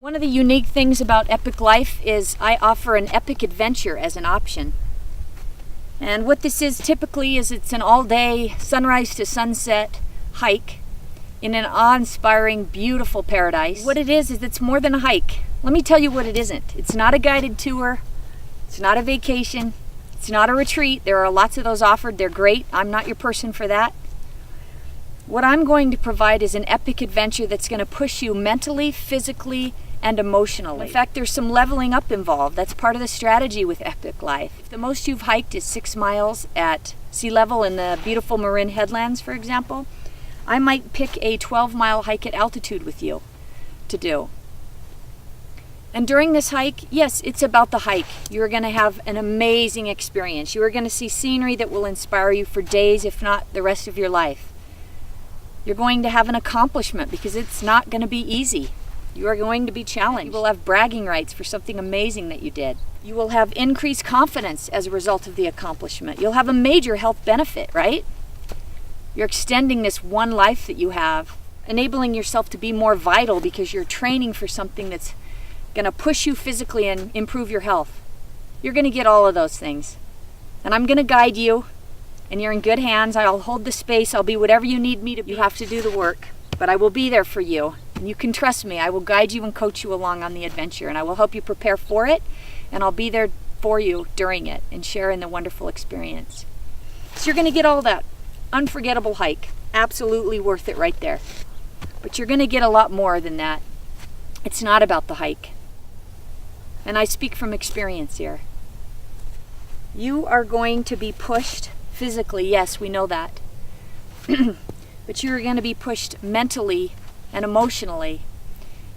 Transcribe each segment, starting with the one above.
One of the unique things about Epic Life is I offer an epic adventure as an option. And what this is typically is it's an all-day sunrise to sunset hike in an awe-inspiring, beautiful paradise. What it is it's more than a hike. Let me tell you what it isn't. It's not a guided tour. It's not a vacation. It's not a retreat. There are lots of those offered. They're great. I'm not your person for that. What I'm going to provide is an epic adventure that's going to push you mentally, physically, and emotionally. In fact, there's some leveling up involved. That's part of the strategy with Epic Life. If the most you've hiked is 6 miles at sea level in the beautiful Marin headlands, for example, I might pick a 12-mile hike at altitude with you to do. And during this hike, yes, it's about the hike. You're going to have an amazing experience. You are going to see scenery that will inspire you for days, if not the rest of your life. You're going to have an accomplishment because it's not going to be easy. You are going to be challenged. You will have bragging rights for something amazing that you did. You will have increased confidence as a result of the accomplishment. You'll have a major health benefit, right? You're extending this one life that you have, enabling yourself to be more vital because you're training for something that's going to push you physically and improve your health. You're going to get all of those things. And I'm going to guide you, and you're in good hands. I'll hold the space. I'll be whatever you need me to be. You have to do the work, but I will be there for you. And you can trust me. I will guide you and coach you along on the adventure, and I will help you prepare for it, and I'll be there for you during it and share in the wonderful experience. So you're going to get all that. Unforgettable hike. Absolutely worth it right there. But you're going to get a lot more than that. It's not about the hike. And I speak from experience here. You are going to be pushed physically. Yes, we know that. But you're going to be pushed mentally and emotionally.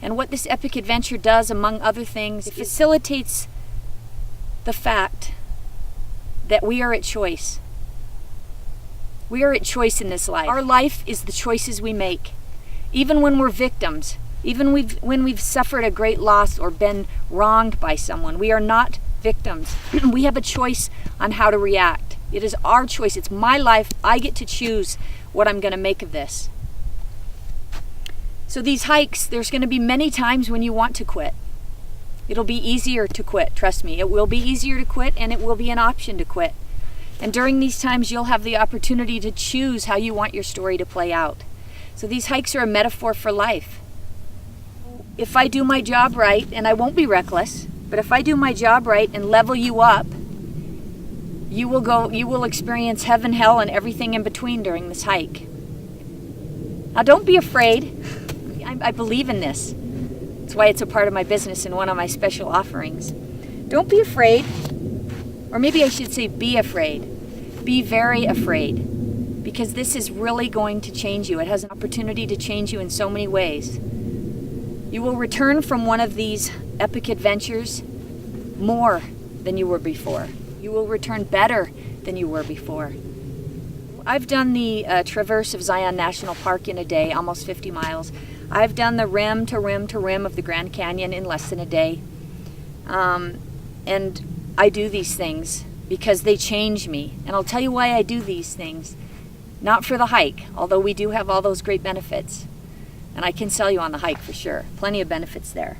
And what this epic adventure does, among other things, it facilitates the fact that we are at choice. We are at choice in this life. Our life is the choices we make. Even when we're victims, even when we've suffered a great loss or been wronged by someone, we are not victims. We have a choice on how to react. It is our choice. It's my life. I get to choose what I'm going to make of this. So these hikes, there's going to be many times when you want to quit. It'll be easier to quit, trust me. It will be easier to quit, and it will be an option to quit. And during these times, you'll have the opportunity to choose how you want your story to play out. So these hikes are a metaphor for life. If I do my job right, and I won't be reckless, but if I do my job right and level you up, you will experience heaven, hell, and everything in between during this hike. Now don't be afraid. I believe in this. That's why it's a part of my business and one of my special offerings. Don't be afraid. Or maybe I should say be afraid. Be very afraid. Because this is really going to change you. It has an opportunity to change you in so many ways. You will return from one of these epic adventures more than you were before. You will return better than you were before. I've done the traverse of Zion National Park in a day, almost 50 miles. I've done the rim to rim to rim of the Grand Canyon in less than a day. And I do these things because they change me. And I'll tell you why I do these things. Not for the hike, although we do have all those great benefits. And I can sell you on the hike for sure. Plenty of benefits there.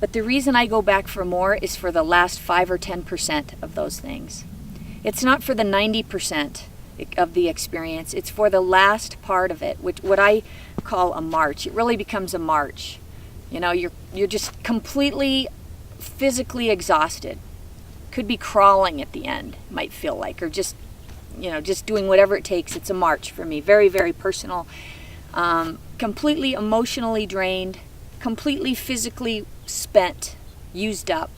But the reason I go back for more is for the last 5 or 10% of those things. It's not for the 90% of the experience. It's for the last part of it, which what I call a march. It really becomes a march. You know, you're just completely physically exhausted. Could be crawling at the end, might feel like, or just doing whatever it takes. It's a march for me. Very, very personal. Completely emotionally drained, completely physically spent, used up,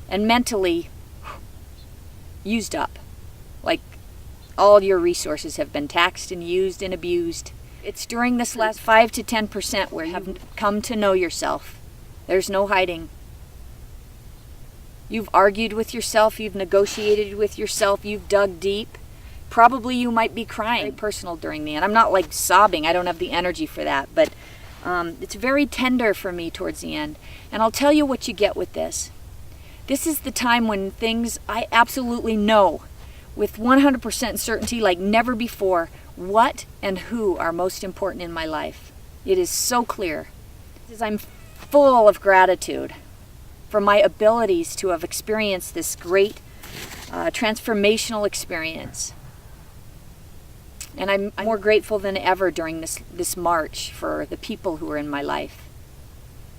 and mentally used up. Like all your resources have been taxed and used and abused. It's during this last 5 to 10% where you have come to know yourself. There's no hiding. You've argued with yourself, you've negotiated with yourself, you've dug deep. Probably you might be crying. Very personal during the end. I'm not like sobbing, I don't have the energy for that, but it's very tender for me towards the end. And I'll tell you what you get with this. This is the time when things I absolutely know with 100% certainty, like never before, what and who are most important in my life. It is so clear. As I'm full of gratitude for my abilities to have experienced this great transformational experience. And I'm more grateful than ever during this march for the people who are in my life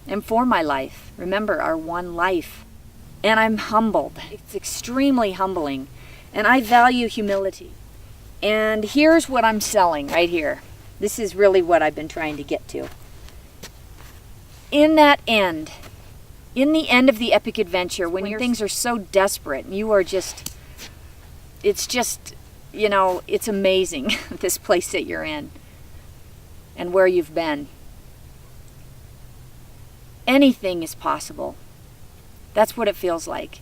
and for my life. Remember, our one life. And I'm humbled. It's extremely humbling. And I value humility. And here's what I'm selling right here. This is really what I've been trying to get to. In the end of the epic adventure, when things are so desperate and you are just, it's just, you know, it's amazing, this place that you're in and where you've been. Anything is possible. That's what it feels like.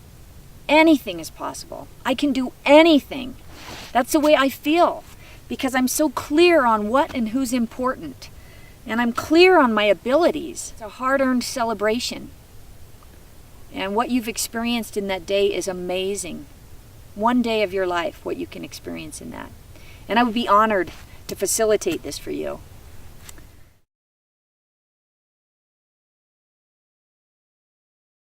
Anything is possible. I can do anything. That's the way I feel because I'm so clear on what and who's important. And I'm clear on my abilities. It's a hard-earned celebration. And what you've experienced in that day is amazing. One day of your life, what you can experience in that. And I would be honored to facilitate this for you.